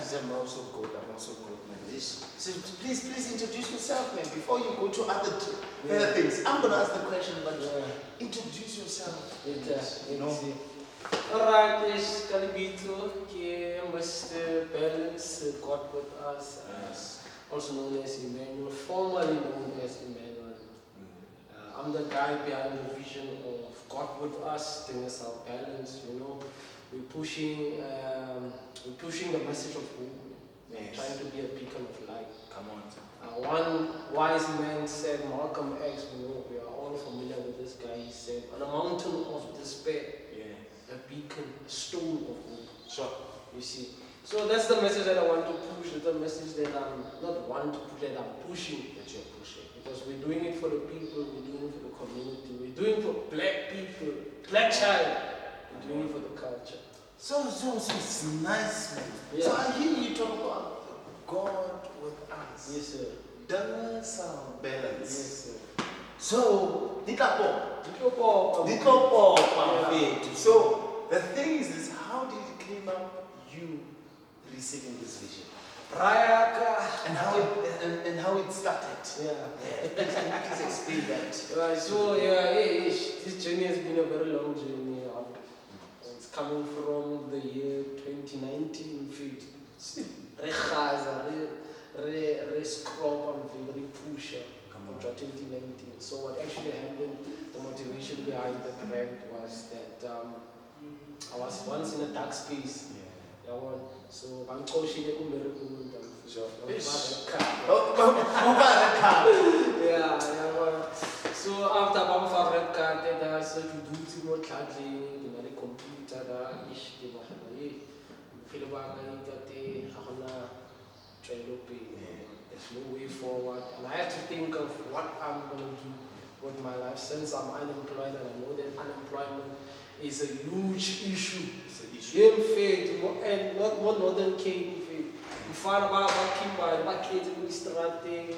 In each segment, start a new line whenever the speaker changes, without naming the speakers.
said, I'm also good, man. So please introduce yourself, man, before you go to other things. I'm going to ask the question, but introduce yourself. You know?
Alright, it's Calibito, Mr. Balance, God with us, also known as Emmanuel, formerly known as Emmanuel. I'm the guy behind the vision of God with us, things our balance, you know. We're pushing the message of hope. We're trying to be a beacon of light.
Come on.
One wise man said, Malcolm X, we are all familiar with this guy. He said, on a mountain of despair, a beacon, a stone of hope.
Sure.
You see. So that's the message that I want to push. It's the message that I'm not want to push, that I'm pushing. That you're pushing. Because we're doing it for the people, we're doing it for the community, we're doing it for black people, black child. We're doing it for the culture.
So it's nice, man.
Yeah.
So I hear you talk about God with us.
Yes, sir.
That's our balance.
Yes, sir.
So, Ditlapo.
Yeah.
So, the thing is how did it came up you receiving this vision? And how it started? Please explain that.
Right, so this journey has been a very long journey. It's coming from the year 2019. Re scrub and very pusher. 2019. So what actually happened, the motivation behind the brand was that I was once in a dark space. So I'm coaching the So after I'm red card, I said to do some more charging, the computer, there's no way forward, and I have to think of what I'm going to do with my life since I'm unemployed, and I know that unemployment is a huge issue. In fact, and not Northern Cape. You find about my kids in this thing,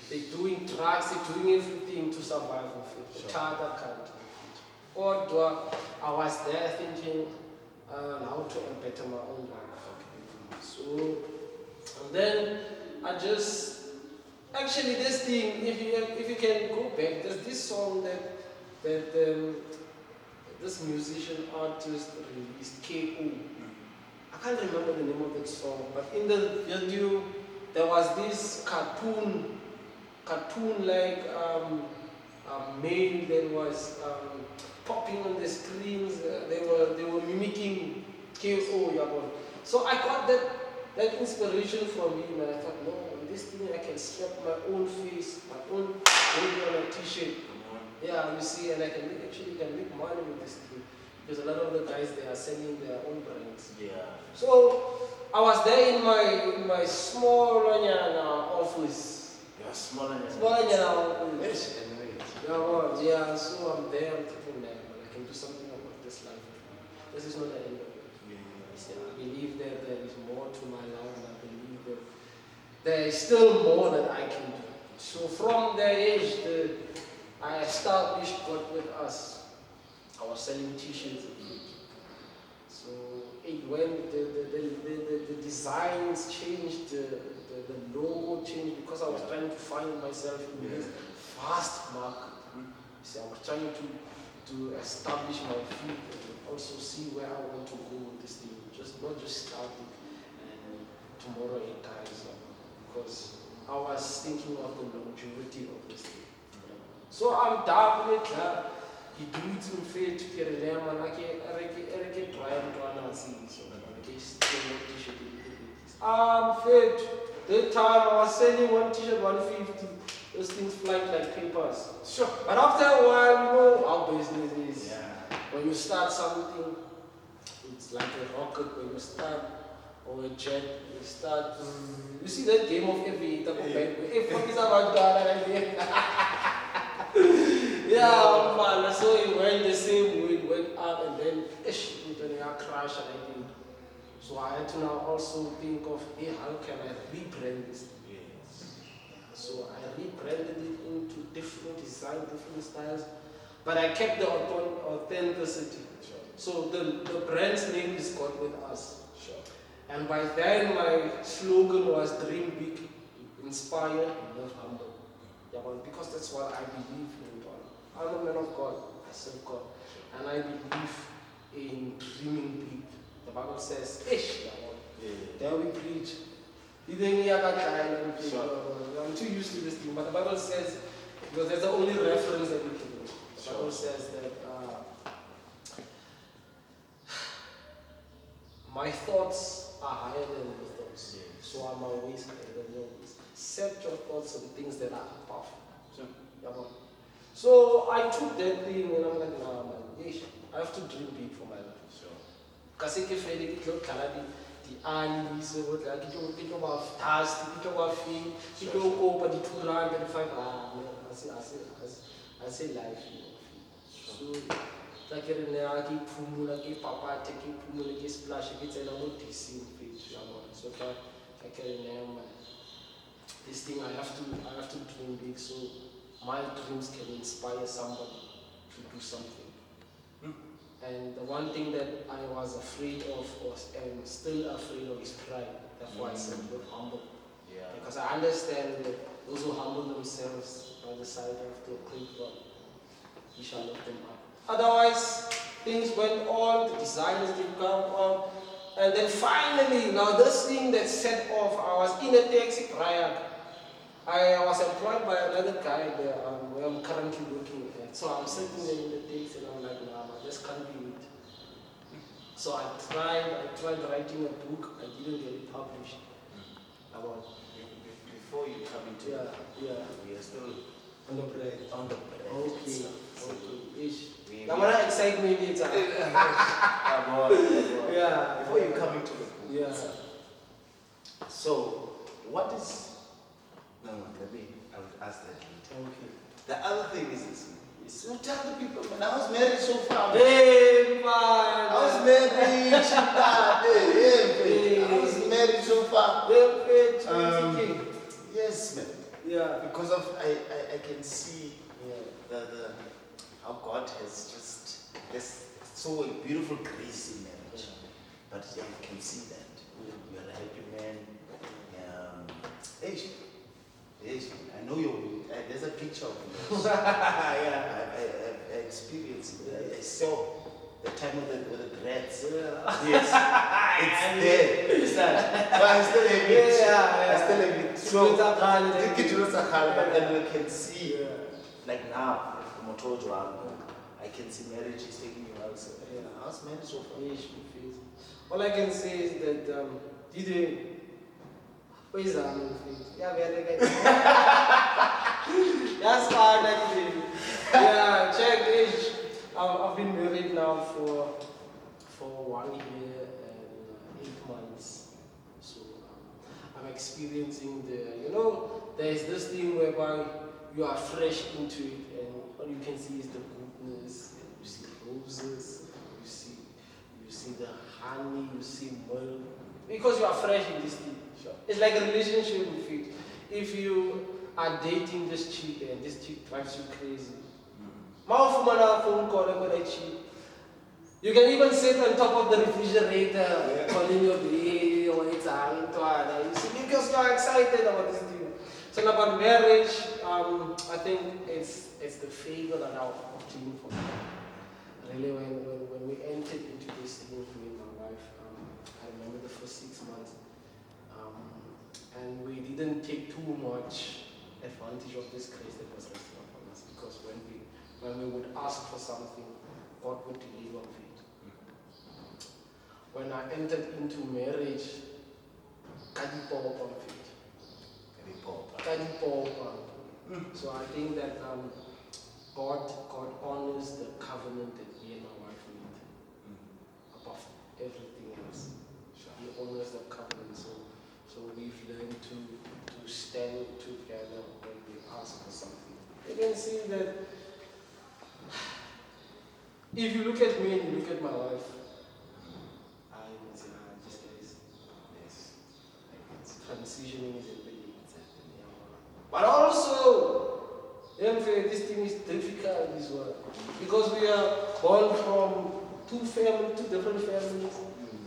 they're doing drugs, they're doing everything to survive with it. Other country. Or I was there thinking how to better my own life. So, and then I just actually this thing, if you can go back, there's this song that this musician artist released, K.O. I can't remember the name of that song, but in the video there was this cartoon like male that was popping on the screens. They were mimicking K.O. So I got that inspiration from him, and I thought, no, this thing I can slap my own face, my own logo on a t-shirt. Yeah, you see, and I can make money with this thing. Because a lot of the guys, they are selling their own brands.
Yeah.
So I was there in my small office.
Yeah, smaller than
office. Yeah, so I'm there, I'm thinking, man, I can do something about this life. This is not the end of it. I believe that there is more to my life, and I believe that there is still more that I can do. So from the age that I established God with us, I was selling t-shirts. So when the designs changed, the logo changed, because I was trying to find myself in this vast market. See, I was trying to establish my feet and also see where I want to go with this thing. Not just starting and tomorrow it dies. Because I was thinking of the longevity of this thing. So I'm down with that. He do it in faith to get a lamb, and I get dry and run and see. So I still t-shirt. Faith. That time I was selling one t-shirt 150. Those things fly like papers.
Sure.
But after a while, you know how business is.
Yeah.
When you start something, it's like a rocket. When you start, or a jet, you start. You see that game of every type of bank. Everyone is about yeah, man. So it went the same way, it went up, and then it crash, and I think. So I had to now also think of, hey, how can I rebrand this? So I rebranded it into different design, different styles, but I kept the authenticity.
Sure.
So the brand's name is God with us.
Sure.
And by then my slogan was dream big, inspire, live humble. Yeah, well, because that's what I believe in. I'm a man of God, I serve God. And I believe in dreaming big. The Bible says, ish, there we preach. I'm too used to this thing, but the Bible says, because that's the only reference that we can do. The Bible says that my thoughts are higher than your thoughts. So are my ways higher than your ways. Set your thoughts on things that are above. So I took that thing and I'm like, nah, man, I have to dream big for my life. Because if I the animals, the people of task, the people of feed, people who go over the 205, I say life. So, like I keep pumula, keep papa, keep pumula, keep splash, keep a lot of so I can this thing I have to dream big so my dreams can inspire somebody to do something. And the one thing that I was afraid of and still afraid of is pride. That's why I said live humble. Because I understand that those who humble themselves by the side of the great God, He shall lift them up. Otherwise, things went on, the desires did come on, and then finally, now this thing that set off, I was in a taxi prior. I was employed by another guy there, where I'm currently working at. So I'm sitting there in the taxi and I'm like, nah, this can't be it. So I tried writing a book, I didn't get it published.
Before you come into
we are
still
on the bread. Okay.
I'm
gonna excite me later.
Before you come into the book. So, what is... No, I would ask that later.
Okay.
The other thing is this. So tell the people, man, I was married so far.
Hey, man.
I was married. I was married so far. Yes, man. Because of I can see the how God has just there's so a beautiful grace in marriage. But I can see that you are a happy man. I know you. There's a picture of you. I experienced it. I saw the time of the dreads. Yes, it's there. But I still have it. I still have it. So, but then we can see, like now, I can see marriage is taking you out. So, I was married so far.
All I can say is that where is that? That's fine, actually. Check age. I've been married now for 1 year and 8 months. So I'm experiencing there's this thing whereby you are fresh into it and all you can see is the goodness. And you see roses, you see the honey, you see milk. Because you are fresh in this thing. It's like a relationship with it. If you are dating this chick and this chick drives you crazy, you can even sit on top of the refrigerator calling your baby or it's you see, because you are excited about this thing. So about marriage, I think it's the favor that I was obtaining for me. Really, when we entered into this thing with me and my wife, I remember the first 6 months. And we didn't take too much advantage of this grace that was resting upon us, because when we would ask for something, God would deliver of it. When I entered into marriage, so I think that God honors the covenant that me and my wife made above everything else. He honors the covenant. So we've learned to stand together when we ask for something. You can see that if you look at me and you look at my wife, I would say, just guys, transitioning is a bit. But also, this thing is difficult as well. Because we are born from two different families.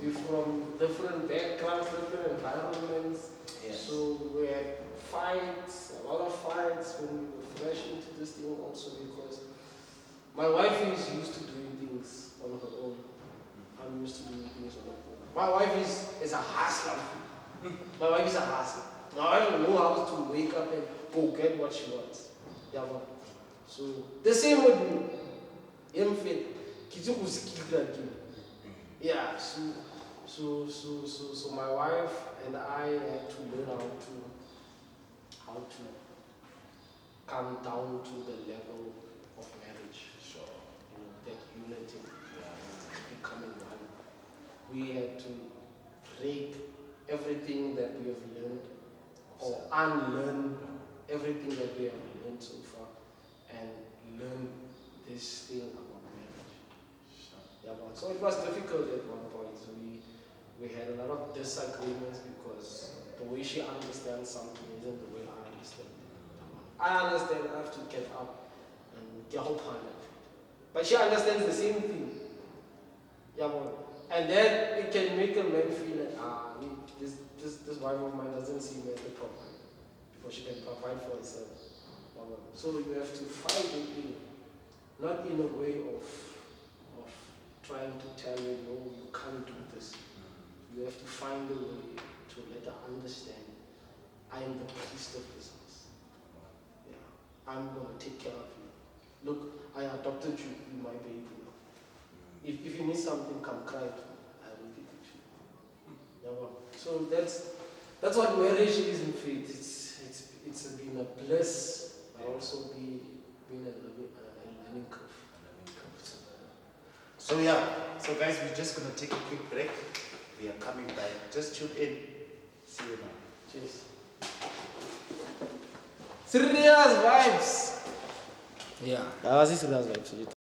We're from different backgrounds, different environments.
Yes.
So we had fights, a lot of fights when we were fresh into this thing also because my wife is used to doing things on her own. I'm used to doing things on my own. My wife is a hustler. My wife is a hustler. Now I don't know how to wake up and go get what she wants. Yeah, man. So the same with me. Yeah, so my wife and I had to learn how to come down to the level of marriage.
Sure.
You know, that unity, becoming one. We had to break everything that we have learned or unlearn everything that we have learned so far and learn this thing about marriage. Yeah, but so it was difficult at one point. So we had a lot of disagreements because the way she understands something isn't the way I understand it. I understand I have to get up and get hope on it. But she understands the same thing. Yeah, but, and then it can make a man feel like, this wife of mine doesn't seem like a problem because she can provide for herself. So you have to fight it in, not in a way of trying to tell you, no, you can't do this. You have to find a way to let her understand, I am the priest of this house. Yeah, I'm going to take care of you. Look, I adopted you, you my baby now. If you need something, come cry to me. I will give it to you. Yeah, well, so that's what marriage is in faith. It's been a bliss, but also been a learning curve.
So yeah, so guys, we're just gonna take a quick break. We are coming back. Just tune in. See you now.
Cheers. Serious vibes. Yeah, that was serious vibes.